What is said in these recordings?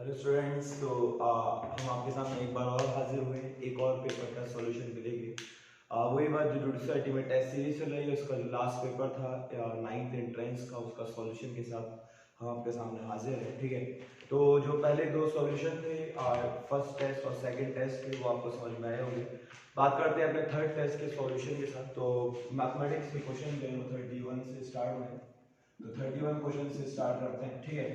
Hello students. तो हम आपके सामने एक बार और हाजिर हुए एक और पेपर का सॉल्यूशन के लिए। वही बात जो जुडिशल अल्टीमेट टेस्ट सीरीज चल रही है, उसका जो लास्ट पेपर था 9th एंट्रेंस का, उसका सॉल्यूशन के साथ हम आपके सामने हाजिर हैं। ठीक है, तो जो पहले दो सॉल्यूशन थे, फर्स्ट टेस्ट और सेकंड टेस्ट थे, वो आपको समझ में आए होंगे। बात करते हैं अपने थर्ड टेस्ट के सॉल्यूशन के साथ। तो मैथमेटिक्स के क्वेश्चन जो है 31 से स्टार्ट हुए हैं, तो 31 क्वेश्चन से स्टार्ट करते हैं। ठीक है,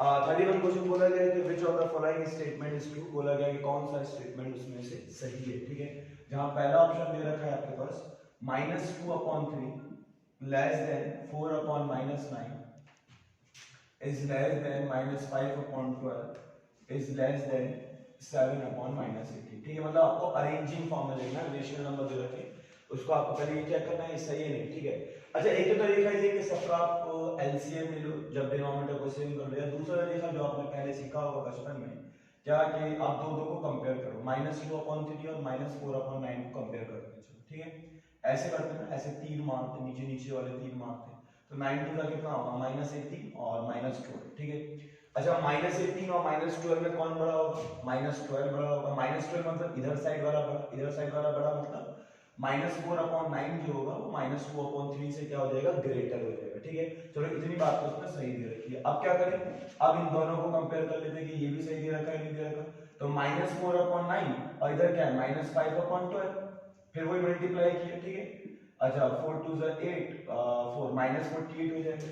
31 क्वेश्चन बोला गया है कि which of the following statement is true, बोला गया है कि कौन सा स्टेटमेंट उसमें से सही है। ठीक है, जहां पहला ऑप्शन दे रखा है आपके पास -2/3 less than 4/-9 is less than -5/12 is less than 7/-18। ठीक है, मतलब आपको अरेंजिंग फॉर्म में लिखना है, रेशनल नंबर दे रखे उसको आपको पहले ये चेक करना है ये सही है नहीं। ठीक है, अच्छा, एक तो तरीका ये कि सबका आप एलसीएम ले लो जब डिनोमिनेटर को सेम कर लो, या दूसरा तरीका जो आपने पहले सीखा होगा बचपन में, क्या कि आप दो को कंपेयर करो, -2/3 और -4/9 को कंपेयर करते हैं। चलो ठीक है, ऐसे करते हैं, ऐसे तीन मारते, नीचे नीचे वाले तीन मारते हैं, तो 90 का कितना होगा -18 और -12। ठीक है, अच्छा, -18 और -12 में कौन बड़ा होगा? -12 बड़ा होगा। -12 मतलब इधर साइड वाला बड़ा, इधर साइड वाला बड़ा, मतलब -4/9 जो होगा वो -2/3 से क्या हो जाएगा? ग्रेटर हो जाएगा। ठीक है, चलो इतनी बात तो उसमें सही दे रखी है। अब क्या करें? अब इन दोनों को कंपेयर कर लेते हैं कि ये भी सही दे रखा है, नहीं दे रखा, तो -4/9 और इधर क्या है? -5/12, फिर वही मल्टीप्लाई किया। ठीक है, अच्छा, 4 2 8, 4 -48 हो जाएगा।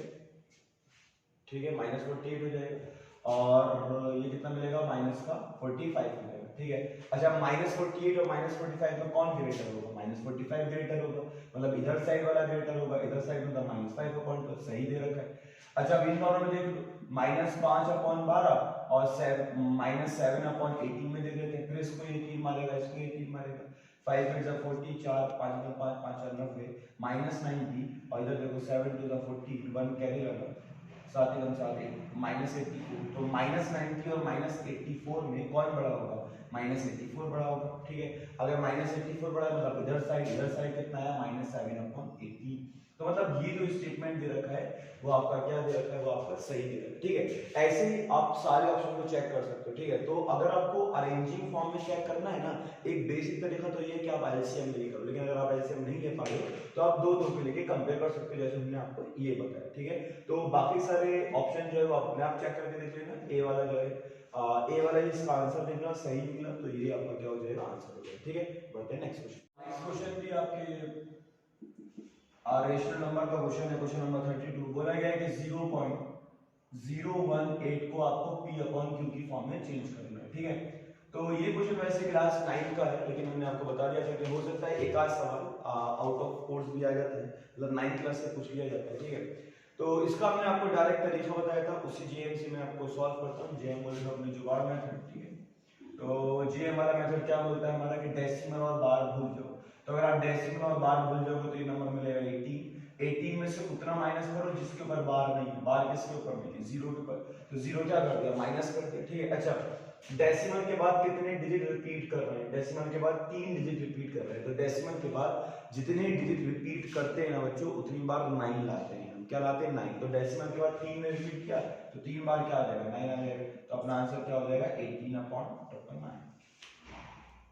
ठीक है, -48 हो जाएगा, और ये कितना मिलेगा? -45 मिलेगा। ठीक है, अच्छा, -48 और -45 में कौन ग्रेटर होगा? -45 ग्रेटर होगा, मतलब इधर साइड वाला ग्रेटर होगा, इधर साइड मतलब -5/12 सही दे रखा है। अच्छा, अब इन दोनों में देख लो, -5/12 और -7/18 में दे देते हैं, फिर इसको ये तीन मारेगा, इसको ये तीन मारेगा, 5 8 40, 4 5 5 5 90, -90, और इधर देखो 7 2 40, 1 कैरी लगा, साथ ही हम साथ -84, तो -90 और -84 में कौन बड़ा होगा? -84 बड़ा होगा। ठीक है, अगर -84 बड़ा है मतलब इधर साइड कितना है? -7/18। तो मतलब ये जो स्टेटमेंट दे रखा है वो आपका क्या दे रखा है? वो आपका सही दे रखा है। ठीक है, ऐसे ही आप सारे ऑप्शन को चेक कर सकते हो। ठीक है, तो अगर आपको अरेंजिंग फॉर्म में चेक करना है ना, एक बेसिक तरीका तो ये है कि आप एलसीएम लेके करो, लेकिन अगर आप एलसीएम नहीं ले पा रहे हो तो आप दो को लेके कंपेयर कर सकते हो, जैसे हमने आपको ये बताया। ठीक है, तो बाकी सारे ऑप्शन जो है वो आप अपने आप चेक करके देख लेना। ए वाला जो है ए वाला इसका आंसर निकला, सही निकला, तो ये आपका क्या हो जाएगा? आंसर हो जाएगा। ठीक है, बढ़ते हैं नेक्स्ट क्वेश्चन। नेक्स्ट क्वेश्चन भी आपके रेशनल नंबर का क्वेश्चन है, क्वेश्चन नंबर 32। बोला गया है कि 0.018 को आपको P/Q की फॉर्म में चेंज करना है। ठीक है, तो ये क्वेश्चन वैसे क्लास 9 का है, लेकिन हमने आपको बता दिया था कि हो सकता है एक आध सवाल आउट ऑफ कोर्स भी आ जाता है, मतलब 9th क्लास से पूछ लिया जाता है। ठीक है, तो इसका हमने आपको डायरेक्ट तरीका बताया था, उसी जीएम से मैं आपको सॉल्व करता हूँ। जीएम बोलेगा अपने जुगाड़ मेथड। ठीक है, तो जीएम वाला मेथड क्या बोलता है हमारा कि डेसिमल और बार भूल जाओ। तो अगर आप डेसिमल और बार भूल जाओगे तो ये नंबर मिलेगा 18 में से उतना माइनस करो जिसके ऊपर बार नहीं है। बार किसके ऊपर मिली? 0 के ऊपर, तो 0 क्या कर दिया? माइनस कर दिया। ठीक है, अच्छा, डेसिमल के बाद कितने डिजिट रिपीट कर रहे हैं? डेसिमल के बाद 3 डिजिट रिपीट कर रहे हैं, तो डेसिमल के बाद जितने डिजिट रिपीट करते हैं ना बच्चों, उतनी बार 9 लाते हैं। हम क्या लाते हैं? 9। तो डेसिमल के बाद 3 ने रिपीट किया तो 3 बार क्या आ जाएगा? 9 आ जाएगा। तो अपना आंसर क्या हो जाएगा? 18/9।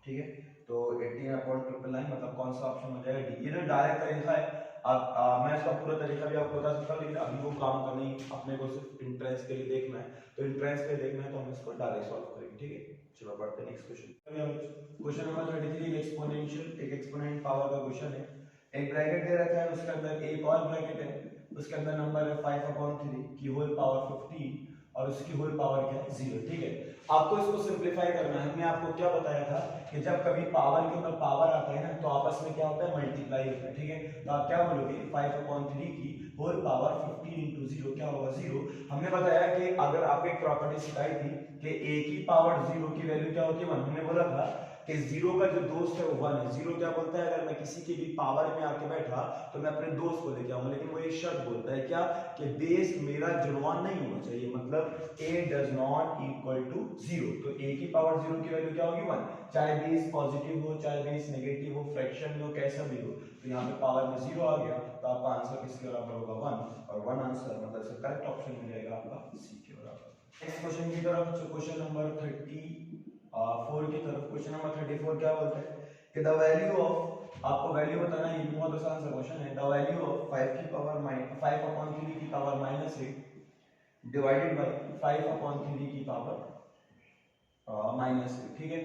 ठीक है, तो 18/9 मतलब कौन सा ऑप्शन हो जाएगा? डी। ये जो डायरेक्ट तरीका है, अब मैं इसका पूरा तरीका भी आपको बता सकता हूँ, लेकिन अभी वो काम का नहीं, अपने को सिर्फ इंट्रेंस के लिए देखना है, तो इंट्रेंस के लिए देखना है तो हम इसको डायरेक्ट सॉल्व करेंगे। ठीक है, चलो बढ़ते हैं next question. Question number 33 exponential, एक एक्सपोनेंट पावर का क्वेश्चन है। एक ब्रैकेट दे रखा है, उसके अंदर एक और ब्रैकेट है, उसके अंदर नंबर है 5/3 की होल पावर 15 और उसकी होल पावर क्या है? 0। ठीक है, आपको इसको सिंपलीफाई करना है। हमने आपको क्या बताया था कि जब कभी पावर के ऊपर पावर आता है ना, तो आपस में क्या होता है? मल्टीप्लाई होता है। ठीक है, तो आप क्या बोलोगे? 5/3 की होल पावर 15 इंटू 0 क्या होगा? 0। हमने बताया कि अगर आपको एक प्रॉपर्टी सिखाई थी कि a की पावर 0 की वैल्यू क्या होती है? 1। हमने बोला था कि 0 का जो दोस्त है वो 1 है। 0 क्या बोलता है? अगर मैं किसी की भी पावर में आके बैठा तो मैं अपने दोस्त को लेके आऊंगा, लेकिन वो एक शर्त बोलता है क्या? कि बेस मेरा जुड़वान नहीं होना चाहिए, मतलब a does not equal to 0। तो a की पावर 0 की वैल्यू क्या होगी? 1। चाहे बेस पॉजिटिव हो, चाहे बेस नेगेटिव हो, फ्रैक्शन में हो, कैसा भी हो, तो यहाँ पे पावर में 0 आ गया, तो आपका आंसर किसके बराबर होगा? 1। और 1 आंसर मतलब करेक्ट ऑप्शन मिल जाएगा आपका सी के बराबर। नेक्स्ट क्वेश्चन की तरफ, क्वेश्चन नंबर 34 की तरफ। क्वेश्चन नंबर 34 क्या बोलता है कि द वैल्यू ऑफ, आपको वैल्यू बताना है, ये बहुत आसान सा क्वेश्चन है। द वैल्यू ऑफ 5 की पावर 5/3 की पावर -8 डिवाइडेड बाय 5/3 की पावर -8, ठीक है।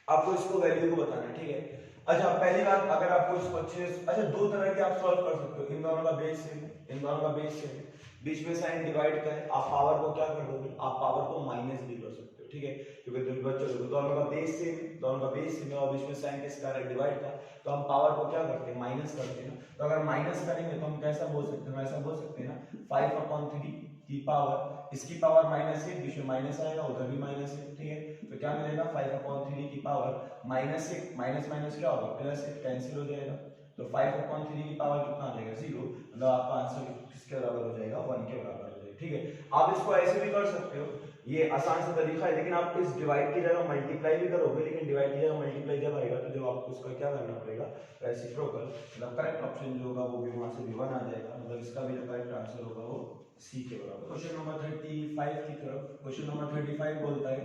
आपको इसको वैल्यू को बताना है, ठीक है। अच्छा पहली बात, अगर आपको इसको अच्छे, अच्छा दो तरह के आप सॉल्व कर सकते हो, इन दोनों का बेस सेम है, इन दोनों का बेस सेम है, बीच में साइन डिवाइड का है, आप पावर को क्या कर दोगे, आप पावर को माइनस भी कर सकते हो, ठीक है, क्योंकि बच्चों दोनों का बेस सेम है, दोनों का बेस सेम है और बीच में साइन किसका है, डिवाइड का, तो हम पावर को क्या करते हैं, माइनस करते हैं। तो अगर माइनस करेंगे तो हम कैसा बोल सकते हैं, ऐसा बोल सकते हैं ना 5/3 की पावर, इसकी पावर -8, बीच में माइनस आएगा, उधर भी माइनस है, ठीक है। तो क्या मिलेगा 5/3 की पावर -8, माइनस माइनस क्या होगा, प्लस 1, कैंसिल हो जाएगा। तो 5/3 की पावर कितना आ जाएगा, 0, मतलब आपका आंसर किसके बराबर हो जाएगा, 1 के बराबर हो जाएगा, ठीक है। आप इसको ऐसे भी कर सकते हो, ये आसान सा तरीका है, लेकिन आप इस डिवाइड की जगह मल्टीप्लाई भी करोगे, लेकिन डिवाइड की जगह मल्टीप्लाई जब आएगा तो जब आपको उसका क्या करना पड़ेगा, रेसिप्रोकल, मतलब करेक्ट ऑप्शन जो होगा वो भी वहां से भी 1 आ जाएगा, मतलब इसका भी जो करेक्ट आंसर होगा वो सी के बराबर। क्वेश्चन नंबर 35 की तरफ। क्वेश्चन नंबर 35 बोलता है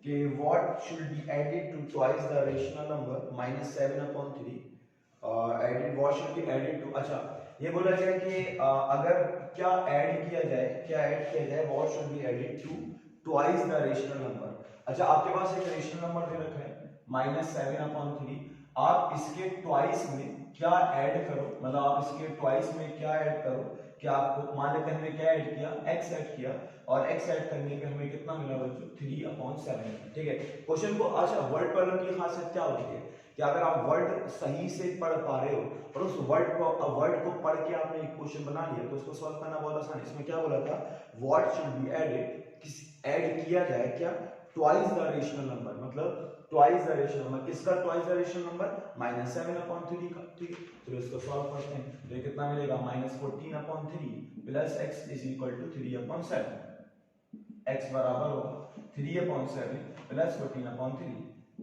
कि what should be added to twice the rational number -7/3, added what should be added to, अच्छा ये बोला गया कि अगर क्या ऐड किया जाए, क्या ऐड किया जाए, what should be added to twice the rational number। अच्छा आपके पास एक रेशनल नंबर दे रखा है -7/3, आप इसके ट्वाइस में क्या ऐड करो, मतलब आप इसके ट्वाइस में क्या ऐड करो कि आपको, मान लेते हैं हमने क्या ऐड किया, x ऐड किया, और x ऐड करने पे हमें कितना मिला बच्चों, 3/7, ठीक है। क्वेश्चन को, अच्छा वर्ड प्रॉब्लम की खासियत क्या होती है कि अगर आप वर्ड सही से पढ़ पा रहे हो और उस वर्ड को पढ़ के आपने एक क्वेश्चन बना लिया तो उसको सॉल्व करना बहुत आसान है। इसमें क्या बोला था, what should be added, add किया जाए क्या, ट्वाइस द रेशनल नंबर, मतलब ट्वाइस द रेशनल नंबर, किसका ट्वाइस द रेशनल नंबर, -7/3 का, ठीक है। तो इसको सॉल्व करते हैं, तो ये कितना मिलेगा, -14/3 plus x is equal to 3/7, x बराबर होगा 3/7 प्लस 14/3,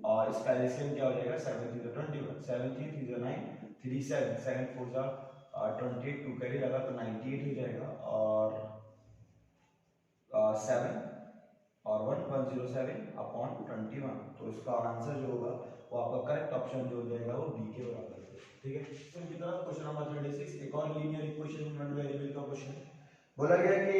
और इसका एलसीएम क्या हो जाएगा, 7 3 21, 7 3 3 9, 3 7 7 4 28, 2 कैरी लगा तो 98 हो जाएगा, और 7 और 107/21, तो इसका आंसर जो होगा वो आपका करेक्ट ऑप्शन जो हो जाएगा वो बी के बराबर है, ठीक है। तो इनकी तरफ क्वेश्चन नंबर 36, एक और लीनियर इक्वेशन नॉन वेरिएबल का क्वेश्चन है। बोला गया कि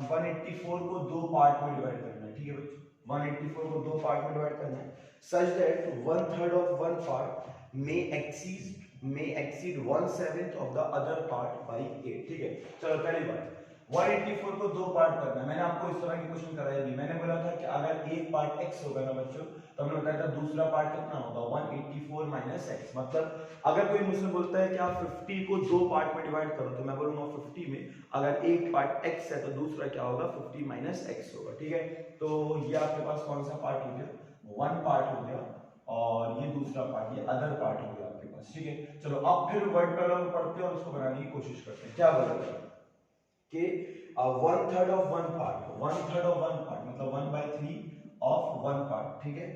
184 को दो पार्ट में डिवाइड करना है, ठीक है बच्चों, 184 को दो पार्ट में डिवाइड करना है, such that 1/3 of one part may exceed 1/7 of the other part by 8, ठीक है। चलो पहली बात, 184 को दो पार्ट करना है, मैंने आपको इस तरह की क्वेश्चन कराया भी, मैंने बोला था कि अगर एक पार्ट x होगा ना बच्चों, तो हमने बताया था दूसरा पार्ट कितना होगा, 184 - x, मतलब अगर कोई मुझसे बोलता है कि आप 50 को दो पार्ट में डिवाइड करो, तो मैं बोलूंगा 50 में अगर एक पार्ट x है तो दूसरा क्या होगा, 50 - x होगा, ठीक है। तो ये आपके पास कौन सा पार्ट हो गया, वन पार्ट हो गया, और ये दूसरा पार्ट, ये अदर पार्ट हो गया आपके पास, ठीक है। चलो अब फिर वर्ड प्रॉब्लम पढ़ते हैं और उसको बनाने की कोशिश करते हैं। क्या बोला गया कि 1/3 of one part, 1/3 of one part मतलब 1/3 of one part, ठीक है,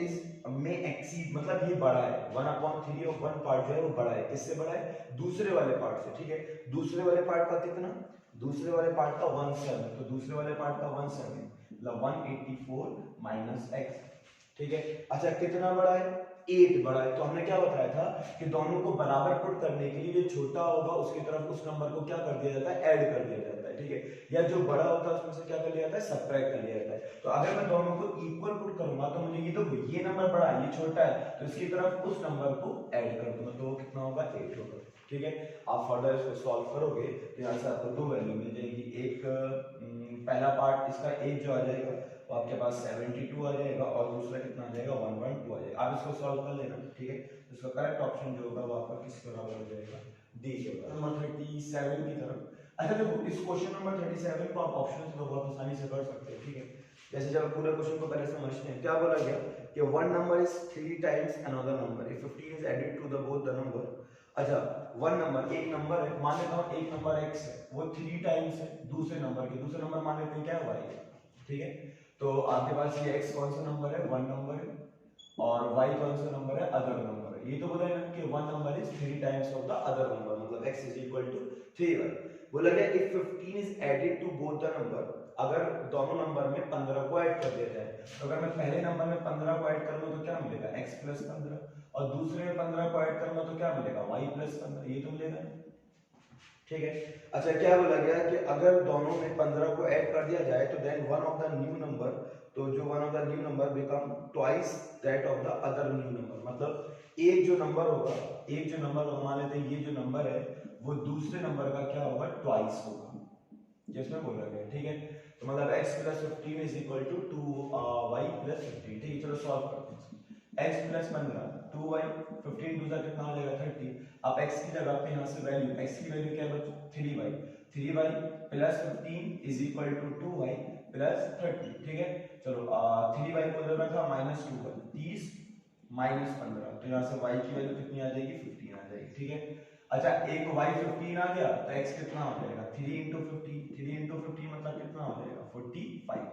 इज में एक्सीड, मतलब ये बड़ा है, 1/3 of one part जो है वो बड़ा है, किससे बड़ा है, दूसरे वाले पार्ट से, ठीक है। दूसरे वाले पार्ट का कितना, दूसरे वाले पार्ट का 1/7, तो दूसरे वाले पार्ट का 1/7 मतलब 184 - x, ठीक है। अच्छा कितना बड़ा है, 8 बड़ा है, तो हमने क्या बताया था कि दोनों को बराबर पुट करने के लिए जो छोटा होगा उसकी तरफ उस नंबर को क्या कर दिया जाता है, ऐड कर दिया जाता है, ठीक है, या जो बड़ा होता है उसमें से क्या कर लिया जाता है, सबट्रैक्ट कर लिया जाता है। तो अगर मैं दोनों को इक्वल पुट करूंगा तो मुझे ये देखो, ये नंबर बड़ा है, ये छोटा है, तो इसकी तरफ उस नंबर को ऐड कर दूंगा, तो वो कितना होगा, 8 होगा, ठीक है। आप फर्दर इसको सॉल्व करोगे तो यहाँ से आपको दो वैल्यू मिल जाएगी, एक पहला पार्ट इसका 8 जो आ जाएगा तो आपके पास 72 आ जाएगा, और दूसरा कितना आ जाएगा, 1/2 आ जाएगा। आप इसको सॉल्व कर लेना, ठीक है। तो इसका करेक्ट ऑप्शन जो होगा वो आपका किसके बराबर हो जाएगा, डी के बराबर। नंबर 37 की तरफ, अच्छा देखो इस क्वेश्चन नंबर 37 को आप ऑप्शन से बहुत आसानी से कर सकते हो, ठीक है। जैसे जब पूरे क्वेश्चन को पहले समझते हैं, क्या बोला गया कि one number is 3 times another number if 15 is added to the both the number. अच्छा वन नंबर, एक नंबर है, मान लेता हूं एक नंबर x है, वो 3 टाइम्स है दूसरे नंबर के, दूसरे नंबर मान लेते हैं क्या है y, ठीक है। तो आपके पास ये x कौन सा नंबर है, वन नंबर है, और y कौन सा नंबर है, अदर नंबर है। ये तो बोला है कि one number is 3 times of the other number, मतलब x is equal to 3y। बोला गया if 15 is added to both the number, अगर दोनों नंबर में 15 को ऐड कर दिया जाए, तो अगर मैं पहले नंबर में 15 को ऐड करूंगा तो क्या मिलेगा, x प्लस 15, और दूसरे में 15 को ऐड करूंगा तो क्या मिलेगा, y प्लस 15, ये तो मिलेगा, ठीक है। अच्छा क्या बोला गया कि अगर दोनों में 15 को ऐड कर दिया जाए तो then one of the new number, तो जो one of the new number become twice that of the other new number, मतलब एक जो नंबर होगा, एक जो नंबर मान लेते हैं ये जो नंबर है वो दूसरे नंबर का क्या होगा, ट्वाइस होगा, जिसमें बोला गया, ठीक है। तो मतलब x plus 15 is equal to 2y plus 15, ठीक है। चलो सॉल्व करते हैं। x प्लस 15 2y, 15 दूसरा कितना हो जाएगा 30। अब x की जगह पे यहाँ से वैल्यू, x की वैल्यू क्या है बच्चों, 3y, 3y plus 15 is equal to 2y plus 30, ठीक है। चलो 3y को उधर रखा माइनस 2y, 30 माइनस 15, तो यहाँ से y की वैल्यू कितनी आ जाएगी, 15 आ जाएगी, ठीक है। अच्छा एक y 15 आ गया तो x कितना हो जाएगा, 3 into 50, 3 into 50 मतलब कितना हो जाएगा, 45।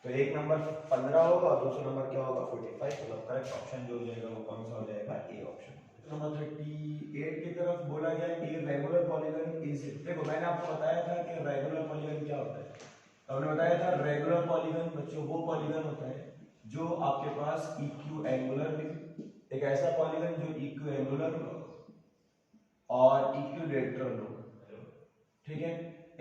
तो एक नंबर 15 होगा और दूसरा नंबर क्या होगा, 45, मतलब करेक्ट ऑप्शन जो हो जाएगा वो कौन सा हो जाएगा, ए ऑप्शन। नंबर 38 की तरफ बोला गया कि रेगुलर पॉलीगन इज, देखो मैंने आपको बताया था कि रेगुलर पॉलीगन क्या होता है, हमने बताया था रेगुलर पॉलीगन बच्चों वो पॉलीगन होता है जो आपके पास इक्यू एंगुलर भी, एक ऐसा पॉलीगन जो इक्यू एंगुलर और इक्विलेटरल हो, ठीक है।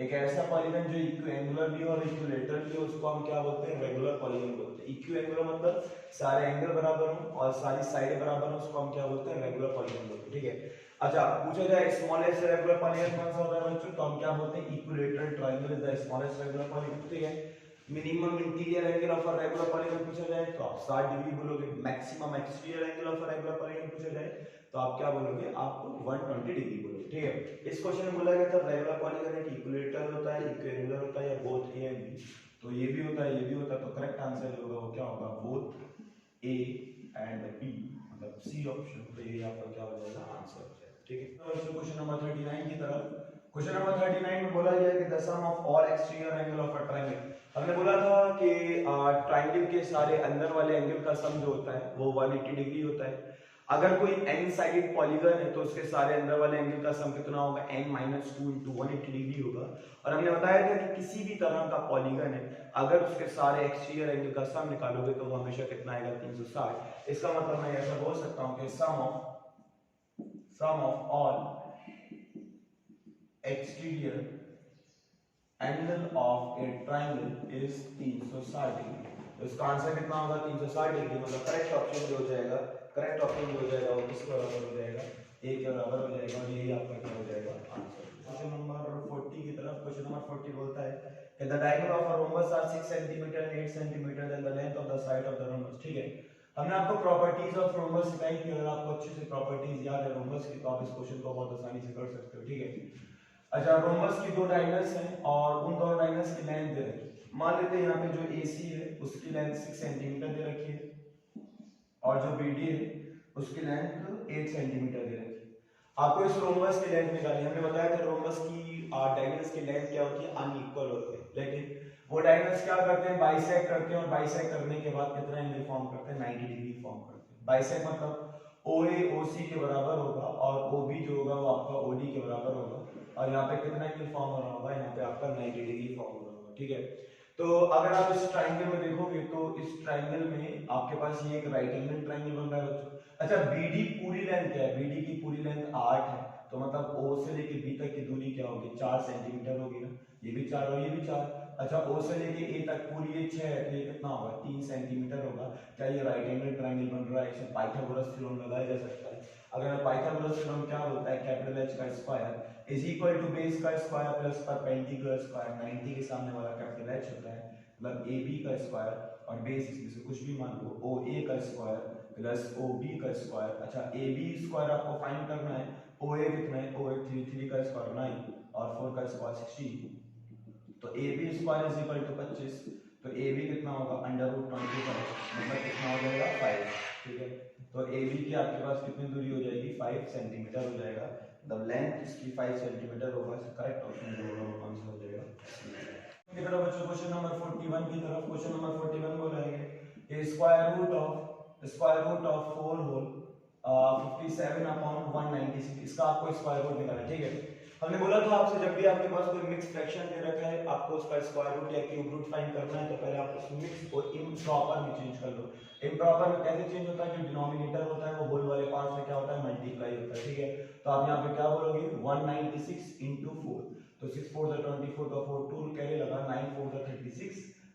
एक ऐसा पॉलीगन जो इक्विएंगुलर भी हो और इक्विलेटरल भी हो, उसको हम क्या बोलते हैं, रेगुलर पॉलीगन बोलते हैं। इक्विएंगुलर मतलब सारे एंगल बराबर हो और सारी साइडें बराबर हो, उसको हम क्या बोलते हैं, रेगुलर पॉलीगन बोलते हैं, ठीक है। अच्छा पूछा जाए स्मॉलेस्ट रेगुलर पॉलीगन कौन सा होता है बच्चों, तो हम क्या बोलते हैं, equilateral triangle is the smallest regular polygon, ठीक है। Minimum interior angle of a regular polygon पूछा जाए तो आप 60 डिग्री बोलोगे, maximum exterior angle of a regular polygon पूछा जाए तो आप क्या बोलोगे, आप 120 डिग्री बोलोगे, ठीक है। इस क्वेश्चन में बोला गया था रेगुलर पॉलीगन एक इक्विलेटरल होता है, इक्विएंगुलर होता है, या बोथ ए एंड बी, तो ये भी होता है ये भी होता है, तो करेक्ट आंसर जो होगा वो क्या होगा, बोथ ए एंड बी, मतलब सी ऑप्शन, तो ये आपका क्या हो जाएगा, आंसर हो जाएगा, ठीक है। तो क्वेश्चन नंबर 39 की तरफ, क्वेश्चन नंबर 39 में बोला गया कि the sum of all exterior angle of a triangle, हमने बोला था कि ट्रायंगल के सारे अंदर वाले एंगल का सम जो होता है वो 180 डिग्री होता है। अगर कोई n साइडेड पॉलीगन है तो उसके सारे अंदर वाले एंगल का सम कितना होगा, n - 2 * 180 डिग्री होगा। और हमने बताया था कि किसी भी तरह का पॉलीगन है अगर उसके सारे एक्सटीरियर एंगल का सम निकालोगे तो वो हमेशा कितना आएगा, 360। इसका मतलब मैं ऐसा बोल सकता हूं कि sum of all exterior angle of a triangle is 360 degree, तो इसका आंसर कितना होगा, 360 डिग्री, मतलब करेक्ट ऑप्शन जो हो जाएगा, करेक्ट ऑप्शन जो हो जाएगा वो किसके बराबर हो जाएगा, ए के बराबर हो जाएगा, और यही आपका क्या हो जाएगा, आंसर। क्वेश्चन नंबर 40 की तरफ, क्वेश्चन नंबर 40 बोलता है कि the diameter of a rhombus are 6 centimetre and 8 centimetre then the length of the side of the rhombus, ठीक है। हमने आपको प्रॉपर्टीज ऑफ रोम्बस सिखाई थी, अगर आपको अच्छे से प्रॉपर्टीज याद है रोम्बस की तो आप इस क्वेश्चन को बहुत आसानी से कर सकते हो, ठीक है। अच्छा रोम्बस की दो डायगोनल्स हैं और उन दोनों डायगोनल्स की लेंथ दे रखी है, मान लेते हैं यहाँ पे जो AC है उसकी लेंथ 6 सेंटीमीटर दे रखी है और जो BD है उसकी लेंथ 8 सेंटीमीटर दे रखी है। आपको इस रोम्बस की लेंथ निकालनी, हमने बताया था रोम्बस की डायगोनल्स की लेंथ क्या होती है, अनइक्वल होती है, लेकिन वो डायगोनल्स क्या करते हैं, बाइसेक्ट करते हैं, और बाइसेक्ट करने के बाद कितना एंगल फॉर्म करते हैं, 90 डिग्री फॉर्म करते हैं। बाइसेक्ट मतलब OA OC के बराबर होगा और OB जो होगा वो आपका OD के बराबर होगा, और यहाँ पे कितना एंगल फॉर्म हो रहा होगा, यहाँ पे आपका 90 डिग्री फॉर्म हो रहा होगा, ठीक है। तो अगर आप इस ट्रायंगल में देखोगे तो इस ट्रायंगल में आपके पास ये एक राइट एंगल ट्रायंगल बन रहा है बच्चों। अच्छा BD पूरी लेंथ क्या है, BD की पूरी लेंथ 8 है, तो मतलब O से लेके B तक की दूरी क्या होगी, 4 सेंटीमीटर होगी ना, ये भी 4 और ये भी 4। अच्छा O से लेके A तक पूरी ये 6 है, तो ये कितना होगा, 3 सेंटीमीटर होगा। क्या ये राइट एंगल ट्रायंगल बन रहा है, इसे पाइथागोरस थ्योरम लगाया जा सकता है। अगर पाइथागोरस थ्योरम क्या बोलता है, कैपिटल H का square is equal to base का स्क्वायर प्लस परपेंडिकुलर स्क्वायर, 90 के सामने वाला कैपिटल H होता है, मतलब AB का स्क्वायर और बेस इसमें से कुछ भी मान लो, OA का स्क्वायर प्लस OB का स्क्वायर। अच्छा AB स्क्वायर आपको फाइंड करना है, OA कितना है, OA 3 का स्क्वायर 9 और 4 का स्क्वायर 16, तो AB square is equal to 25, तो AB कितना होगा, √25, मतलब कितना हो जाएगा 5, ठीक है। तो AB की आपके पास कितनी दूरी हो जाएगी, 5 सेंटीमीटर हो जाएगा, मतलब लेंथ इसकी 5 सेंटीमीटर होगा, करेक्ट ऑप्शन जो होगा वो कौन सा हो जाएगा, की तरफ बच्चों क्वेश्चन नंबर 41 की तरफ, क्वेश्चन नंबर 41 बोला है कि square root of square root of 4 whole 57 upon 196, इसका आपको स्क्वायर रूट निकालना है। ठीक है, हमने बोला था आपसे जब भी आपके पास कोई मिक्स फ्रैक्शन दे रखा है आपको उसका स्क्वायर रूट या क्यूब रूट फाइंड करना है तो पहले आप उस मिक्स को इम्प्रॉपर में चेंज कर लो। इम्प्रॉपर में कैसे चेंज होता है, जो डिनोमिनेटर होता है वो होल वाले पार्ट से क्या होता है, मल्टीप्लाई होता है। ठीक है, तो आप यहाँ पे क्या बोलोगे 196 into 4, तो 6 4 24 का 4 2 कैरी लगा, 9 4 36,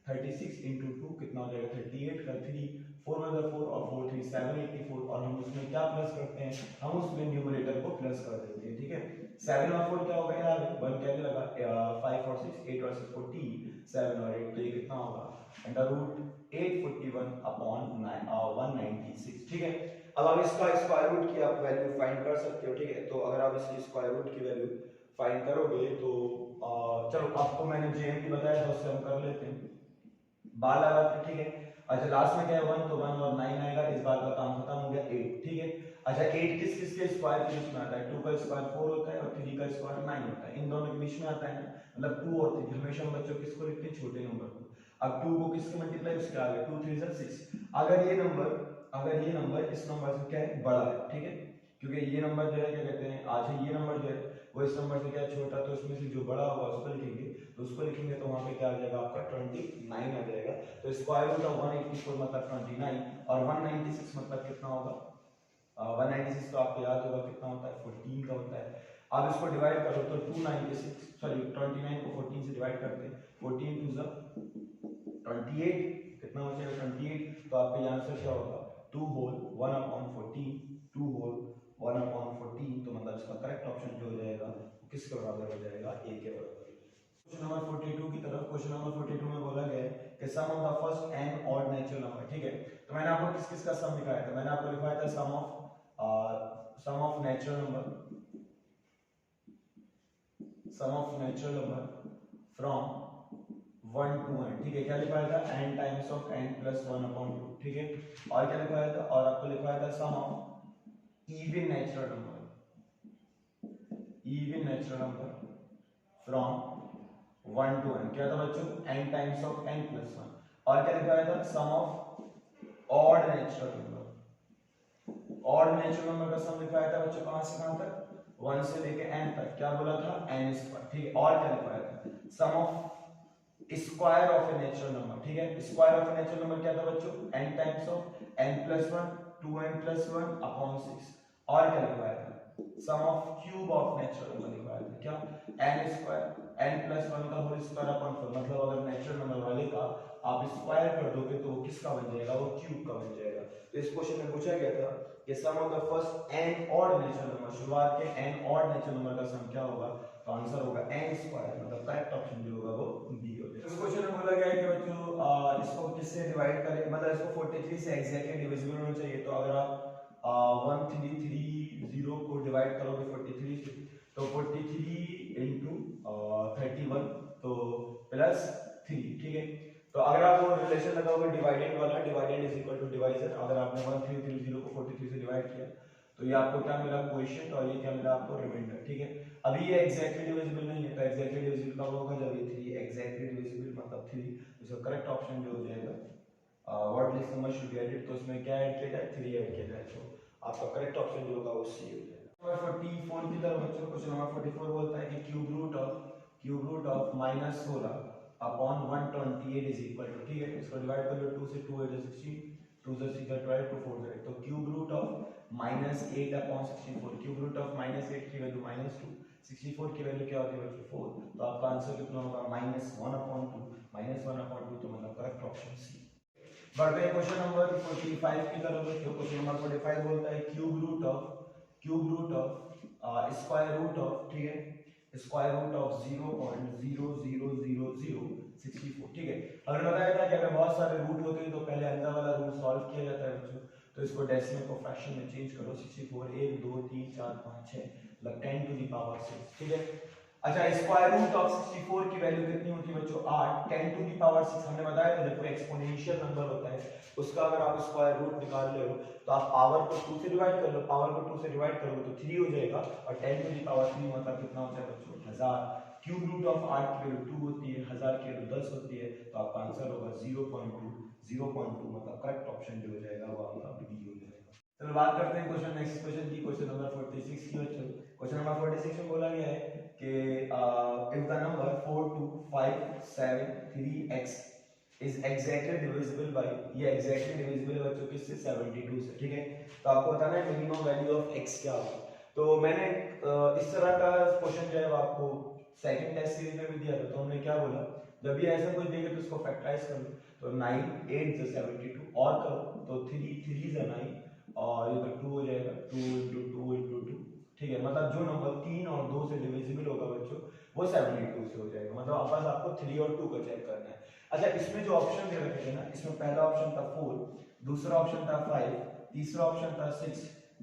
36 into 2 कितना हो जाएगा 38 का 3 4 1 4 और 4 3 7 84, और हम उसमें क्या प्लस करते हैं, हम उसमें न्यूमरेटर को प्लस कर देते हैं। ठीक है, 7 और 4 क्या होगा यार, 1 कैरी लगा, 5 और 6 8 और 6 14, 7 और 8 तो ये कितना होगा अंडर रूट 841 अपॉन 196। ठीक है, अब आप इसका स्क्वायर रूट की आप वैल्यू फाइंड कर सकते हो। ठीक है, तो अगर आप इसकी स्क्वायर रूट की वैल्यू फाइंड करोगे तो चलो आपको मैंने जेएमटी बताया था उससे हम कर लेते हैं, बार लगाते। ठीक है, अच्छा लास्ट में क्या है 1, तो 1 और 9 आएगा, इस बार का काम खत्म हो गया 8। ठीक है, अच्छा 8 किस किस के स्क्वायर के बीच में आता है, 2 का स्क्वायर 4 होता है और 3 का स्क्वायर 9 होता है, इन दोनों के बीच में आता है ना, मतलब 2 और 3 हमेशा हम बच्चों किसको लिखते हैं, छोटे नंबर को। अब 2 को किससे मल्टीप्लाई, उसके आगे 2 3 6, अगर ये नंबर इस नंबर से क्या है, बड़ा है। ठीक है, क्योंकि ये नंबर जो है क्या कहते हैं, आज ये नंबर जो है वो इस नंबर से क्या छोटा, तो इसमें से जो बड़ा होगा उसको लिखेंगे, तो उसको लिखेंगे तो वहां पे क्या आ जाएगा आपका 29 आ जाएगा। तो स्क्वायर रूट ऑफ 184 मतलब 29 और 196 मतलब कितना होगा, 196 तो आपको याद होगा कितना होता है, 14 का होता है। आप इसको डिवाइड करो तो 29 को 14 से डिवाइड करते हैं, 14 2 जा 28, कितना हो जाएगा 28, तो आपका ये आंसर क्या होगा 2 होल 1 अपॉन 14, 2 होल 1 अपॉन 14, तो मतलब इसका करेक्ट ऑप्शन जो हो जाएगा वो किसके बराबर हो जाएगा, a के बराबर। क्वेश्चन नंबर 42 की तरफ, क्वेश्चन नंबर 42 में बोला गया है कि sum of the first n odd natural number. ठीक है, तो मैंने आपको किस किस का सम दिखाया था, मैंने आपको लिखवाया था sum of natural number from 1 to n। ठीक है, क्या लिखवाया था, n times of n plus 1 upon 2। ठीक है, और क्या लिखवाया था, और आपको लिखवाया था sum of even natural number from 1 to n, क्या था बच्चों, n times of n plus 1, और क्या लिखवाया था sum of odd natural number का सम लिखवाया था बच्चों, कहां से कहां तक, 1 से लेके n तक, क्या बोला था n स्क्वायर। ठीक है, और क्या लिखवाया था sum of square of a natural number. ठीक है, square of a natural number क्या था बच्चों, n times of n plus 1 2n plus 1 upon 6, और क्या लिखवाया था sum of cube of natural number लिखवाया था, क्या n स्क्वायर n प्लस 1 का होल स्क्वायर अपॉन 4, मतलब अगर नेचुरल नंबर वाले का आप स्क्वायर कर दोगे तो वो किसका बन जाएगा, वो क्यूब का बन जाएगा। तो इस क्वेश्चन में पूछा गया था कि sum of the first n odd natural number, शुरुआत के n ऑड नेचुरल नंबर का सम क्या होगा, तो आंसर होगा n स्क्वायर, मतलब करेक्ट ऑप्शन जो होगा वो बी हो जाएगा। इस क्वेश्चन में बोला गया है कि बच्चों इसको किससे डिवाइड करें, मतलब इसको 43 से एग्जैक्टली डिविजिबल होना चाहिए। तो अगर आप 1330 को डिवाइड करोगे 43 से, तो 43 into 31 तो प्लस 3। ठीक है, तो अगर आप वो रिलेशन लगाओगे डिवाइडेंड वाला, dividend is equal to divisor, अगर आपने 1330 को 43 से डिवाइड किया तो ये आपको क्या मिला, कोएफिशिएंट, और ये क्या मिला आपको, रिमाइंडर। ठीक है, अभी ये एग्जैक्टली डिविजिबल नहीं है, तो एग्जैक्टली डिविजिबल कब होगा, जब ये 3 एग्जैक्टली डिविजिबल मतलब 3, इसका करेक्ट ऑप्शन जो हो जाएगा what least number should be added, तो उसमें क्या ऐड किया जाए, 3 ऐड किया जाए, तो आपका करेक्ट ऑप्शन जो होगा वो सी हो जाएगा। नंबर 44 की तरफ बच्चों, क्वेश्चन नंबर 44 बोलता है कि cube root of -16 upon 128 is equal to. ठीक है, इसको डिवाइड कर लो, 2 से 2 8 16, 2 से 6 12, 2 4 8, तो cube root of -8 upon 64, cube root of -8 की वैल्यू -2, 64 की वैल्यू क्या होती है बच्चों 4, तो आपका आंसर कितना होगा -1/2, -1/2, तो मतलब करेक्ट ऑप्शन सी। बढ़ते हैं क्वेश्चन नंबर 45 की तरफ। क्वेश्चन नंबर 45 बोलता है cube root of square root of, ठीक है, स्क्वायर रूट ऑफ 0.000064। ठीक है, हमने बताया था कि अगर बहुत सारे रूट होते हैं तो पहले अंदर वाला रूट सॉल्व किया जाता है बच्चों, तो इसको डेसिमल को फ्रैक्शन में चेंज करो, 64 1 2 3 4 5 6 मतलब 10 टू द पावर 6। ठीक है, अच्छा स्क्वायर रूट ऑफ 64 की वैल्यू कितनी होती है बच्चों 8, 10 टू द पावर 6 हमने बताया था जब कोई एक्सपोनेंशियल नंबर होता है उसका अगर आप स्क्वायर रूट निकाल रहे हो तो आप पावर को 2 से डिवाइड कर लो, पावर को 2 से डिवाइड करोगे तो 3 हो जाएगा, और 10 टू द पावर 3 मतलब कितना हो जाएगा बच्चों 1000। क्यूब रूट ऑफ 8 की वैल्यू 2 होती है, 1000 की वैल्यू 10 होती है, तो आपका आंसर होगा 0.2 मतलब करेक्ट ऑप्शन जो हो जाएगा वो आपका बी हो जाएगा। चलो बात करते हैं क्वेश्चन नेक्स्ट क्वेश्चन की, क्वेश्चन नंबर 46 की बच्चों। क्वेश्चन नंबर 46 में बोला गया है कि if the number 42573x is exactly divisible by, ये एग्जैक्टली डिविजिबल है बच्चों किससे, 72 से, ठीक है। तो आपको बताना है मिनिमम वैल्यू ऑफ x क्या होगा। तो मैंने इस तरह का क्वेश्चन जो है आपको सेकंड टेस्ट सीरीज में भी दिया था, तो हमने क्या बोला, जब भी ऐसा कुछ देंगे तो इसको फैक्टराइज कर लो, तो 9 8 72 और करो तो 3 3 9 और ये तो 2 हो जाएगा, 2 × 2 × 2, ठीक है। मतलब जो नंबर 3 और 2 से डिविजिबल होगा बच्चों वो 72 से हो जाएगा। मतलब बस आपको 3 और 2 को चेक करना है। अच्छा, इसमें जो ऑप्शन दे रखे थे ना, इसमें पहला ऑप्शन था 4, दूसरा ऑप्शन था 5, तीसरा ऑप्शन था 6,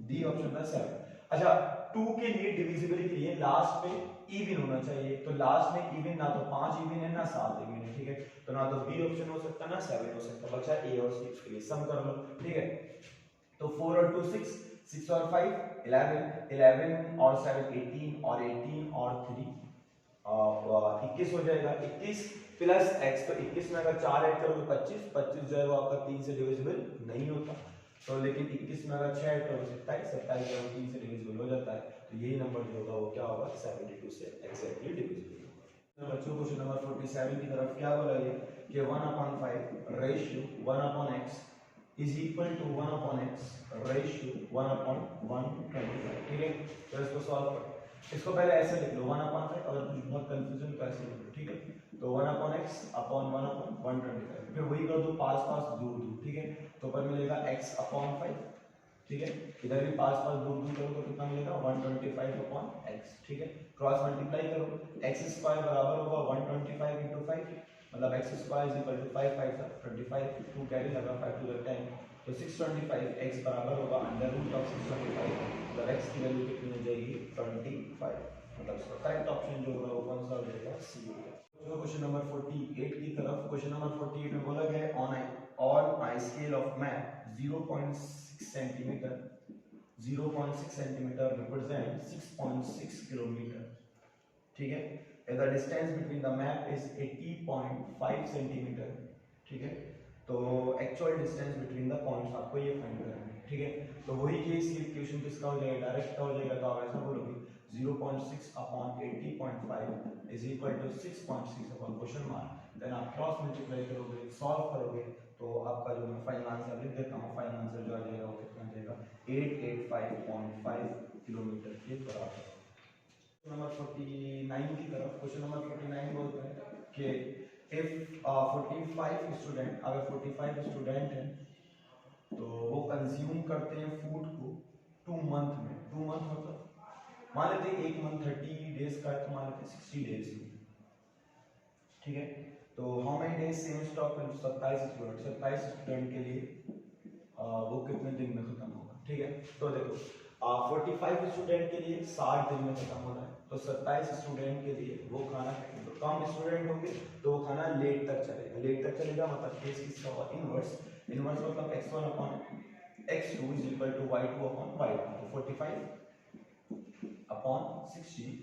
डी ऑप्शन था 7। अच्छा, 2 के लिए डिविजिबल के लिए लास्ट में इवन होना चाहिए, तो लास्ट में इवन ना तो 5 इवन है ना 7 इवन है, ठीक है। तो ना तो बी ऑप्शन हो सकता ना 7 हो सकता, बचा ए और 6 के लिए, सम कर लो, ठीक है। तो 4 और 2 6, 6 और 5 11, 11 और 7 18 और 18 और 3 21 हो जाएगा। 21 प्लस x, तो 21 में अगर 4 ऐड करोगे 25, 25 जो है वो आपका 3 से डिविजिबल नहीं होता, तो लेकिन 21 में अगर 6 ऐड करोगे 27, 27 जो है 3 से डिविजिबल हो जाता है, तो यही नंबर जो होगा वो क्या होगा, 72 से एग्जैक्टली डिविजिबल होगा। तो बच्चों क्वेश्चन नंबर 47 की तरफ क्या बोला गया कि 1/5 ratio 1/x is equal to 1/x ratio 1/125, ठीक है। तो इसको सॉल्व करो, इसको पहले ऐसे लिख लो 1/5, अगर कुछ बहुत कंफ्यूजन तो ऐसे लिख लो, ठीक है। तो 1/x अपॉन 1/125, फिर वही कर दो, पास पास दूर दूर, ठीक है। तो ऊपर मिलेगा x/5, ठीक है। इधर भी पास पास दूर दूर करो तो कितना मिलेगा 125/x, ठीक है। क्रॉस मल्टीप्लाई करो, x² बराबर होगा 125 × 5, मतलब x² = 5 5 25, 2 कैरी लगा, 5 2 10, तो 625 x बराबर होगा √625, मतलब x की वैल्यू कितनी हो जाएगी 25, मतलब इसका करेक्ट ऑप्शन जो होगा वो कौन सा हो जाएगा, सी हो जाएगा। तो क्वेश्चन नंबर 48 की तरफ, क्वेश्चन नंबर 48 में बोला गया है on I scale of map 0.6 centimetre 0.6 centimetre represent 6.6 kilometre, ठीक है। The distance between the map is 80.5 centimetre, ठीक है। तो actual distance between the points आपको ये फाइंड करना है, ठीक है। तो वही केस ये इक्वेशन किसका हो जाएगा, डायरेक्ट का हो जाएगा, तो आप ऐसा बोलोगे 0.6/80.5 is equal to 6.6 upon question mark, then आप क्रॉस मल्टीप्लाई करोगे, सॉल्व करोगे, तो आपका जो मैं फाइनल आंसर लिख देता हूँ, फाइनल आंसर जो आ जाएगा वो कितना आ जाएगा 885.5 किलोमीटर के बराबर। नंबर 49 की तरफ, क्वेश्चन नंबर 49 बोलता है कि इफ 45 स्टूडेंट, अगर 45 स्टूडेंट हैं तो वो कंज्यूम करते हैं फूड को 2 मंथ में, 2 मंथ मतलब मान लेते हैं 1 मंथ 30 डेज का है, तो मान लेते हैं 60 डेज में, ठीक है। तो how many days same stock में, 27 स्टूडेंट के लिए वो कितने दिन में खत्म होगा, ठीक है। तो देखो 45 स्टूडेंट के लिए 60 दिन में खत्म होना है, तो 27 स्टूडेंट के लिए वो खाना, तो कम स्टूडेंट होंगे तो वो खाना लेट तक चलेगा, लेट तक चलेगा मतलब केस किसका होगा, इनवर्स, इनवर्स मतलब x1/x2 is equal to y2/y2, तो 45/60,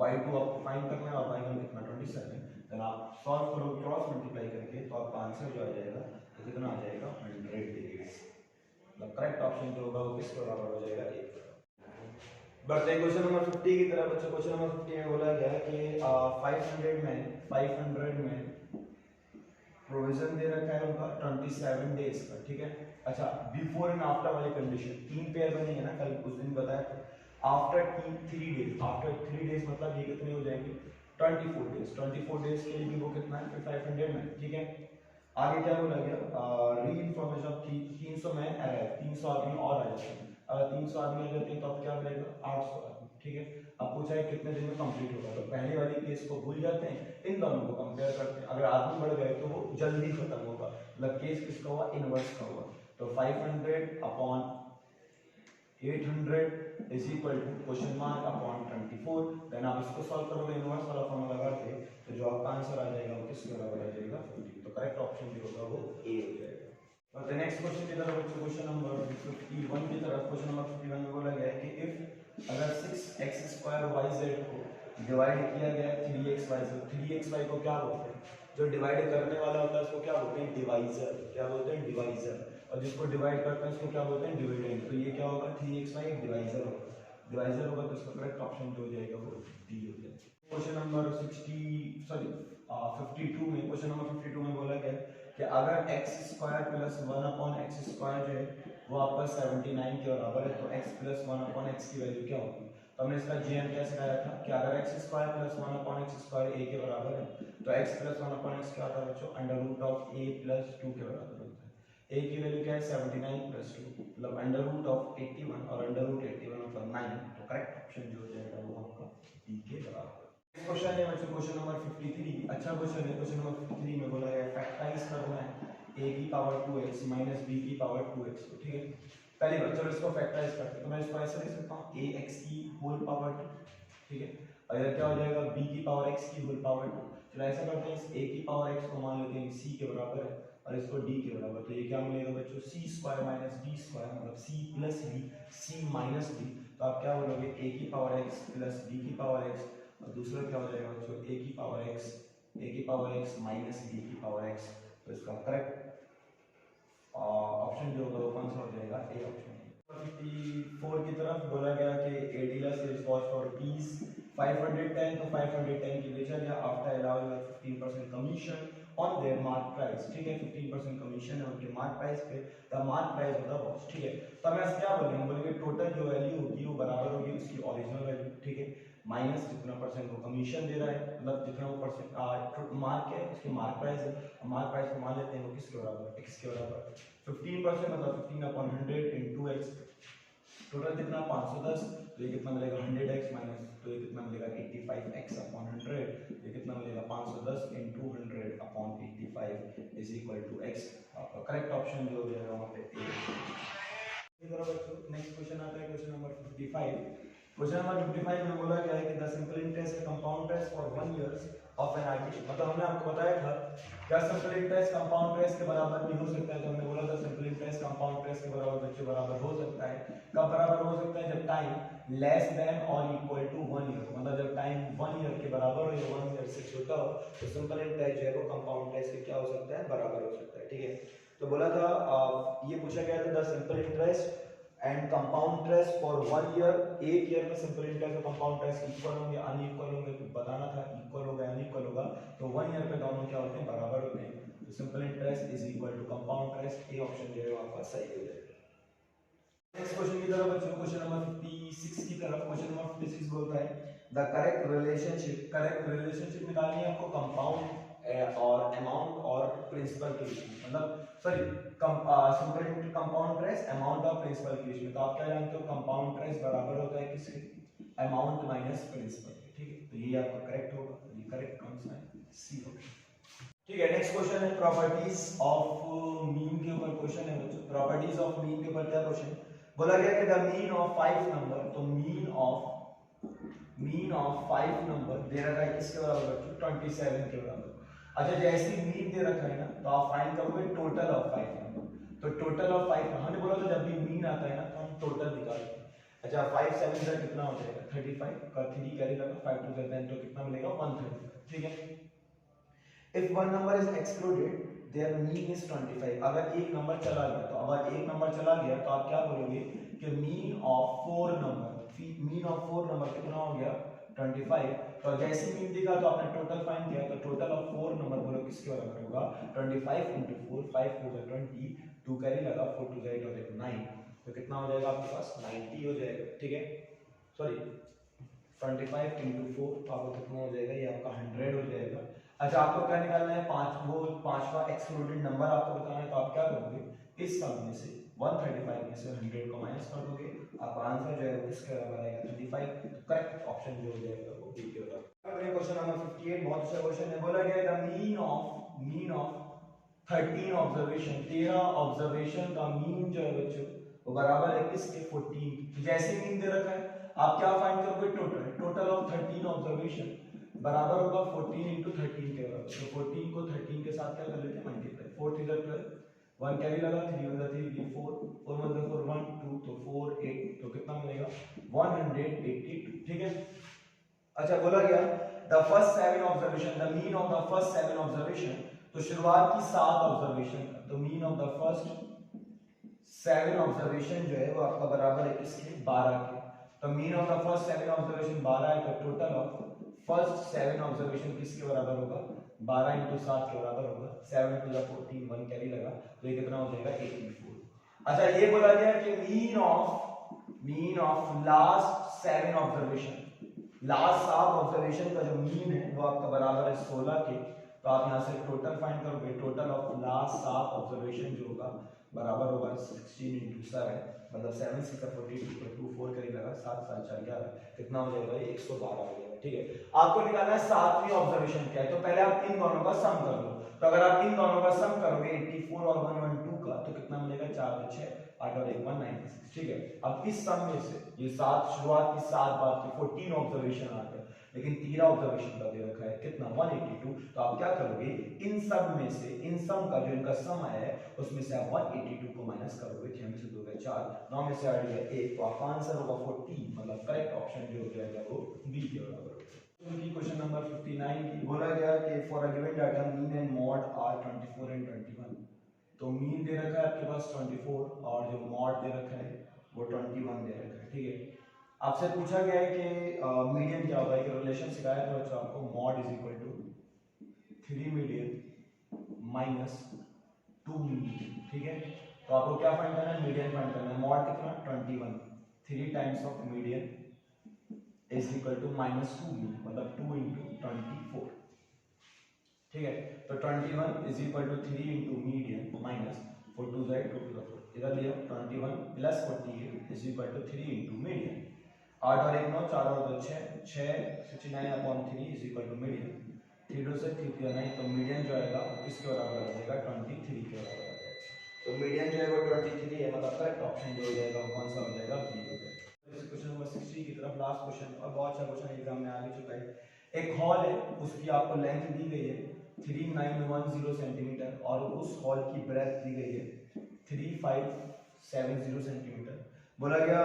y2 आपको फाइंड करना है और y1 कितना 27, देन आप सॉल्व करो क्रॉस मल्टीप्लाई करके, तो आपका आंसर जो आ जाएगा तो कितना आ जाएगा 100 डेज, मतलब करेक्ट ऑप्शन जो होगा वो किसके बराबर हो जाएगा, 1। बढ़ते हैं क्वेश्चन नंबर 50 की तरफ। बच्चों क्वेश्चन नंबर 50 में बोला गया है कि 500 में प्रोविजन दे रखा है उनका 27 डेज का, ठीक है। अच्छा, बिफोर एंड आफ्टर वाली कंडीशन, 3 पेयर बनेंगे ना, कल उस दिन बताया था। आफ्टर 3 डेज, आफ्टर 3 डेज मतलब ये कितने हो जाएंगे 24 डेज, 24 डेज के लिए भी वो कितना है फिर 500 में, ठीक है। आगे क्या बोला गया, री इन्फॉर्मेशन 300 में 300 आदमी और आ जाते हैं, अगर 300 आदमी आ जाते हैं तो अब क्या मिलेगा 800 आदमी, ठीक है। अब पूछा है कितने दिन में कंप्लीट होगा, तो पहले वाली केस को भूल जाते हैं, इन दोनों को कंपेयर करते हैं, अगर आदमी बढ़ गए तो वो जल्दी खत्म होगा, मतलब केस किसका हुआ, इनवर्स का हुआ। तो 500/800 is equal to question mark upon 24, then आप इसको सॉल्व करोगे, इनवर्स वाला फॉर्मूला लगाते, तो जो आपका आंसर आ जाएगा वो किसके बराबर आ जाएगा 50, तो करेक्ट ऑप्शन जो होगा वो ए हो जाएगा। और द नेक्स्ट क्वेश्चन की तरफ, क्वेश्चन नंबर 51 की तरफ, क्वेश्चन नंबर 51 में बोला गया है कि इफ अगर 6x² yz को डिवाइड किया गया 3xy से। 3xy को क्या बोलते हैं, जो डिवाइड करने वाला होता है उसको क्या बोलते हैं, डिवाइजर। क्या बोलते हैं, डिवाइजर। और जिसको डिवाइड करते हैं उसको क्या बोलते हैं, डिविडेंड। तो ये क्या होगा, 3xy एक डिवाइजर होगा। डिवाइजर होगा तो इसका करेक्ट ऑप्शन जो हो जाएगा वो डी हो जाएगा। क्वेश्चन नंबर 52 में, क्वेश्चन नंबर 52 में बोला गया कि अगर x square plus 1/x square जो है वो आपका 79 के बराबर है, तो x प्लस 1/x की वैल्यू क्या होगी। तो हमने इसका जीएम क्या सिखाया था कि अगर x square plus 1/x square a के बराबर है, तो x प्लस 1/x क्या होता है बच्चों, under root of a plus 2 के बराबर होता है। a की वैल्यू क्या है, 79 प्लस 2, मतलब अंडर रूट ऑफ 81, और अंडर रूट 81 मतलब 9। तो करेक्ट ऑप्शन जो हो जाएगा वो आपका b के बराबर। क्वेश्चन है बच्चों, क्वेश्चन नंबर 53। अच्छा क्वेश्चन है। क्वेश्चन नंबर 53 में बोला गया फैक्टराइज करना है a की पावर 2x माइनस b की पावर 2x को, ठीक है। पहली बार चलो इसको फैक्टराइज करते हैं, तो मैं इसको ऐसे लिख सकता हूं ax की होल पावर 2, ठीक है। और इधर क्या हो जाएगा, b की पावर x की होल पावर 2। चलो ऐसा करते हैं, इस a की पावर x को मान लेते हैं c के बराबर है और इसको d के बराबर। तो ये क्या मिलेगा बच्चों, c square minus d square, मतलब c plus d, c minus d। तो आप क्या बोलोगे, a की पावर x प्लस b की पावर x, और दूसरा क्या हो जाएगा बच्चों, a की पावर x माइनस b की पावर x। तो इसका करेक्ट ऑप्शन जो होगा वो कौन सा हो जाएगा, ए ऑप्शन। 54 की तरफ बोला गया कि a dealer sells watch for rupees 510, तो 510 की बेचा गया after allowing 15% commission on their mark price, ठीक है। 15% कमीशन है उनके मार्क प्राइस पे, the mark price of the watch, ठीक है। तो हम ऐसे क्या बोलेंगे, हम बोलेंगे टोटल जो वैल्यू होगी वो बराबर होगी उसकी ओरिजिनल वैल्यू, ठीक है, माइनस जितना परसेंट वो कमीशन दे रहा है, मतलब जितना वो परसेंट मार्क है उसकी मार्क प्राइस है। मार्क प्राइस को मान लेते हैं वो किसके बराबर है, x के बराबर है। 15% मतलब 15/100 into x, टोटल कितना 510। तो ये कितना मिलेगा 100x माइनस, तो ये कितना मिलेगा 85x/100। ये कितना मिलेगा 510 into 100/85 is equal to x। आपका करेक्ट ऑप्शन जो हो जाएगा वहां पे ए। नेक्स्ट क्वेश्चन आता है क्वेश्चन नंबर 55। क्वेश्चन नंबर 55 में बोला गया है कि द सिंपल इंटरेस्ट है compound interest for 1 year of an item. मतलब हमने आपको बताया था क्या सिंपल इंटरेस्ट कंपाउंड इंटरेस्ट के बराबर भी हो सकता है। तो हमने बोला था सिंपल इंटरेस्ट कंपाउंड इंटरेस्ट के बराबर बच्चों बराबर हो सकता है। कब बराबर हो सकता है, जब टाइम लेस देन और इक्वल टू 1 ईयर, मतलब जब टाइम 1 ईयर के बराबर हो या 1 ईयर से छोटा हो, तो सिंपल इंटरेस्ट जो है वो कंपाउंड इंटरेस्ट के क्या हो सकता है, बराबर हो सकता है, ठीक है। तो बोला था ये पूछा गया था the simple interest and compound interest for 1 year. एक ईयर में सिंपल इंटरेस्ट और कंपाउंड इंटरेस्ट इक्वल होंगे अनइक्वल होंगे, तो बताना था इक्वल होगा अनइक्वल होगा। तो 1 ईयर पे दोनों क्या होते हैं, बराबर होते हैं। तो simple interest is equal to compound interest, A option जो है आपका सही हो जाएगा। नेक्स्ट क्वेश्चन की तरफ बच्चों, क्वेश्चन नंबर 56 की तरफ। क्वेश्चन नंबर 56 बोलता है द करेक्ट रिलेशनशिप निकालनी है आपको कंपाउंड और अमाउंट और प्रिंसिपल के बीच में, मतलब sorry simple compound interest amount और प्रिंसिपल के बीच में। तो आप क्या जानते हो, कंपाउंड इंटरेस्ट बराबर होता है किसके, अमाउंट माइनस प्रिंसिपल, ठीक है। तो ये आपका करेक्ट होगा, ये करेक्ट कौन सा है, सी ऑप्शन, ठीक है। नेक्स्ट क्वेश्चन है प्रॉपर्टीज ऑफ मीन के ऊपर क्वेश्चन है बच्चों। प्रॉपर्टीज ऑफ मीन के ऊपर क्या क्वेश्चन बोला गया कि द मीन ऑफ 5 नंबर, तो मीन ऑफ 5 नंबर दे रखा है किसके बराबर बच्चों, 27 के बराबर। अच्छा जैसे मीन दे रखा है ना, तो आप फाइंड करोगे टोटल ऑफ 5 नंबर। तो टोटल ऑफ 5 हमने बोला था जब भी मीन आता है ना तो हम टोटल निकालते हैं। अच्छा 5 7 से कितना हो जाएगा 35 का 3 कैरी लगा 5 2 10 तो कितना मिलेगा 130, ठीक है। If one number is excluded, their mean is 25। अगर एक नंबर चला गया, तो अगर एक नंबर चला गया तो आप क्या बोलोगे कि मीन ऑफ 4 नंबर कितना हो गया 25। तो जैसे मीन दिखा तो आपने टोटल फाइंड किया, तो टोटल ऑफ 4 नंबर बोलो किसके बराबर होगा 25 into 4, 5 4 जा 20, 2 कैरी लगा 4 2 जा 8 और 9, तो कितना हो जाएगा आपके पास 90 हो जाएगा, ठीक है। सॉरी 25 into 4 तो आपको कितना हो जाएगा, ये आपका 100 हो जाएगा। अच्छा आपको क्या निकालना है, पांचवा एक्सक्लूडेड नंबर आपको बताना है। तो आप क्या करोगे, इस सम में से 135 में से 100 को माइनस कर दोगे, आपका आंसर जो है वो किसके बराबर आएगा 35। तो करेक्ट ऑप्शन जो हो जाएगा वो बी के बराबर। अगला क्वेश्चन नंबर 58 बहुत अच्छा क्वेश्चन है। बोला गया है the mean of 13 observation, 13 observation का मीन जो है बच्चों वो बराबर है किसके 14। जैसे मीन दे रखा है आप क्या फाइंड करोगे, टोटल ऑफ 13 ऑब्जर्वेशन बराबर होगा 14 into 13 के बराबर। तो 14 को 13 के साथ क्या कर लेते हैं मल्टीप्लाई, 4 3 12, 1 कैरी लगा 3 1 3 ये 4 4 1 4 1 2 तो 4 8 तो कितना मिलेगा 182, ठीक है। अच्छा बोला गया the first 7 observation, the mean of the first 7 observation, तो शुरुआत की 7 ऑब्जर्वेशन का तो mean of the first 7 observation जो है वो आपका बराबर है किसके, 12 के। तो mean of the first 7 observation 12 है, तो टोटल ऑफ फर्स्ट 7 ऑब्जर्वेशन किसके बराबर होगा, 12 इंटू 7 के बराबर होगा, 7 टू द 14 1 कैरी लगा तो ये कितना हो जाएगा 84। अच्छा ये बोला गया कि mean of last 7 observation, last 7 observation का जो मीन है वो आपका बराबर है 16 के। तो आप यहां से टोटल फाइंड करोगे, टोटल ऑफ लास्ट 7 ऑब्जर्वेशन जो होगा बराबर होगा 16 इंटू 7, मतलब 7 6 42 पर 2 4 करीब लगा, 7 7 4 11 कितना हो जाएगा, 112 हो जाएगा। ठीक है, आपको निकालना है 7वीं ऑब्जर्वेशन क्या है, तो पहले आप इन दोनों का सम कर लो। तो अगर आप इन दोनों का सम करोगे 84 और 112 का तो कितना मिलेगा, 4 2 6 8 और 1 196। ठीक है, अब इस सम में से ये 7 शुरुआत की 7 बाद की 14 ऑब्जर्वेशन आ गए, लेकिन 13 ऑब्जर्वेशन का दे रखा है कितना 182। तो आप क्या करोगे, इन सब में से इन सम का जो इनका सम आया है उसमें से आप 182 को माइनस करोगे, 6 में से 2 गए 4, 9 में से 8 गए 1, तो आपका आंसर होगा 14, मतलब करेक्ट ऑप्शन जो हो जाएगा वो बी के बराबर होगा। उनकी क्वेश्चन नंबर 59 की बोला गया कि for a given data mean and mode are 24 and 21। तो मीन दे रखा है आपके पास 24 और जो मॉड दे रखा है वो 21 दे रखा है। ठीक है, आपसे पूछा गया है कि मीडियन क्या होगा, एक रिलेशन सिखाया था बच्चों आपको, mode is equal to 3 median minus 2 median. ठीक है, तो आपको क्या फाइंड करना है, मीडियन फाइंड करना है। मॉड कितना 21, 3 times of median is equal to minus 2 median, मतलब 2 इंटू 24। ठीक है, तो 21 is equal to 3 into median minus 4 2 जाए 2 टू द 4, इधर लिया 21 plus 48 is equal to 3 into median, 8 और 1 9, 4 और 2 6, 6 69 upon 3 is equal to median, 3 2 से 3 3 9, तो मीडियन जो आएगा वो किसके बराबर आ जाएगा, 23 के बराबर आ जाएगा। तो मीडियन जो है वो 23 है, मतलब करेक्ट ऑप्शन जो हो जाएगा वो कौन सा हो जाएगा, बी हो जाएगा। इस क्वेश्चन नंबर 60 की तरफ लास्ट क्वेश्चन, और बहुत अच्छा क्वेश्चन एग्जाम में आ भी चुका है। एक हॉल है, उसकी आपको लेंथ दी गई है 3910 सेंटीमीटर और उस हॉल की ब्रेड्थ दी गई है 3570 सेंटीमीटर। बोला गया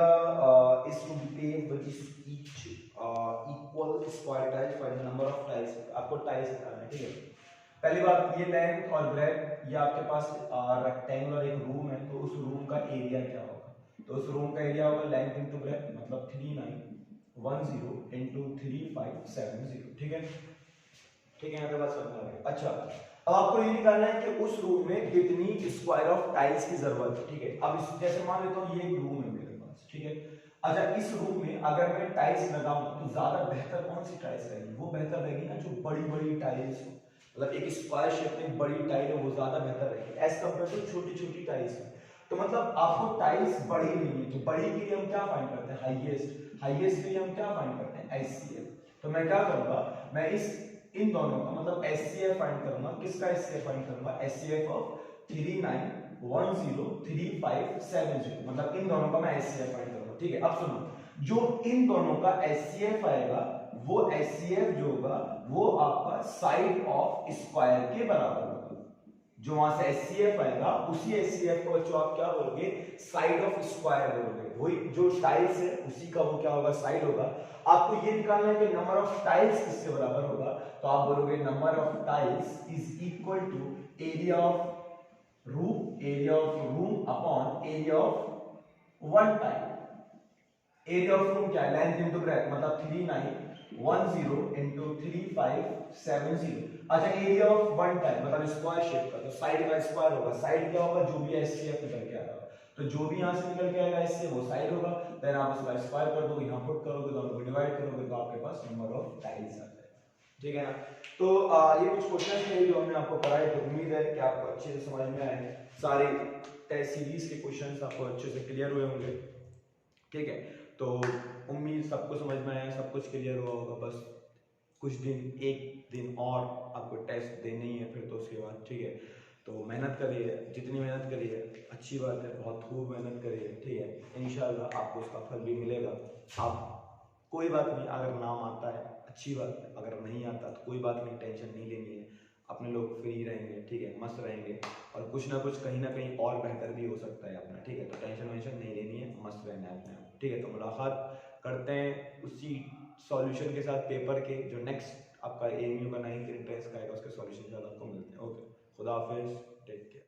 is to be paved with each equal square tiles, find the number of tiles. आपको टाइल्स निकालना है। ठीक है, पहली बात ये लेंथ और ब्रेड्थ, ये आपके पास रेक्टेंगुलर एक रूम है, तो उस रूम का एरिया क्या होगा, तो उस रूम का एरिया होगा लेंथ इनटू ब्रेड्थ, मतलब 3910 इनटू 3570। ठीक है, ठीक है, यहाँ पे बात समझ में आ गई। अच्छा, अब आपको ये निकालना है कि उस रूम में कितनी स्क्वायर ऑफ टाइल्स की जरूरत है। ठीक है, अब इस जैसे मान लेता हूँ ये एक रूम है मेरे पास। ठीक है, अच्छा इस रूम में अगर मैं टाइल्स लगाऊं तो ज्यादा बेहतर कौन सी टाइल्स रहेगी, वो बेहतर रहेगी ना जो बड़ी बड़ी टाइल्स हो, मतलब एक स्क्वायर शेप में बड़ी टाइल है वो ज्यादा बेहतर रहेगी एज कम्पेयर टू छोटी छोटी टाइल्स। तो मतलब आपको टाइल्स बड़ी नहीं है, तो बड़ी के लिए हम क्या फाइंड करते हैं, हाईएस्ट, हाईएस्ट के लिए हम क्या फाइंड करते हैं, एचसीएफ। तो मैं क्या करूंगा, मैं इन दोनों का मतलब एचसीएफ फाइंड करूंगा। किसका एचसीएफ फाइंड करूंगा, एचसीएफ ऑफ 3910 3570, मतलब इन दोनों का मैं एचसीएफ फाइंड करूंगा। ठीक है, अब सुनो, जो इन दोनों का एचसीएफ आएगा वो एचसीएफ जो होगा वो आपका साइड ऑफ स्क्वायर के बराबर होगा। जो वहां से एचसीएफ आएगा उसी एचसीएफ को बच्चों आप क्या बोलोगे, साइड ऑफ स्क्वायर बोलोगे। वही जो टाइल्स है उसी का वो क्या होगा, साइड होगा। आपको ये निकालना है कि नंबर ऑफ टाइल्स किसके बराबर होगा, तो आप बोलोगे number of tiles is equal to area of room upon area of one tile. Area of room क्या है, लेंथ इनटू ब्रेड्थ, मतलब 3910 इनटू 3570। अच्छा एरिया ऑफ वन टाइल मतलब स्क्वायर शेप का, तो साइड का स्क्वायर होगा, साइड क्या होगा, जो भी एचसीएफ निकल के आएगा, तो जो भी यहां से निकल के आएगा इससे वो साइड होगा। देन आप उसका स्क्वायर कर दोगे, यहां पुट करोगे, दोनों को डिवाइड करोगे, तो आपके पास नंबर ऑफ टाइल्स आ जाएगा। ठीक है ना, तो ये कुछ क्वेश्चन थे जो हमने आपको पढ़ाए, तो उम्मीद है कि आपको अच्छे से समझ में आए, सारे टेस्ट सीरीज के क्वेश्चंस आपको अच्छे से क्लियर हुए होंगे। ठीक है, तो उम्मीद सबको समझ में आया, सब कुछ क्लियर हुआ होगा। बस कुछ दिन, एक दिन और आपको टेस्ट देने ही है, फिर तो उसके बाद ठीक है। तो मेहनत करिए, जितनी मेहनत करिए अच्छी बात है, बहुत खूब मेहनत करिए। ठीक है, इंशाल्लाह आपको उसका फल भी मिलेगा। आप कोई बात नहीं, अगर नाम आता है अच्छी बात है, अगर नहीं आता तो कोई बात नहीं, टेंशन नहीं लेनी है। अपने लोग फ्री रहेंगे, ठीक है, मस्त रहेंगे, और कुछ ना कुछ कहीं ना कहीं और बेहतर भी हो सकता है अपना। ठीक है, तो टेंशन वेंशन नहीं लेनी है, मस्त रहना है अपने आप। ठीक है, तो मुलाकात करते हैं उसी सॉल्यूशन के साथ पेपर के जो नेक्स्ट आपका एएमयू का 9th इंटरेस्ट का आएगा उसके सॉल्यूशन के साथ आपको मिलते हैं। ओके, खुदा हाफिज, टेक केयर।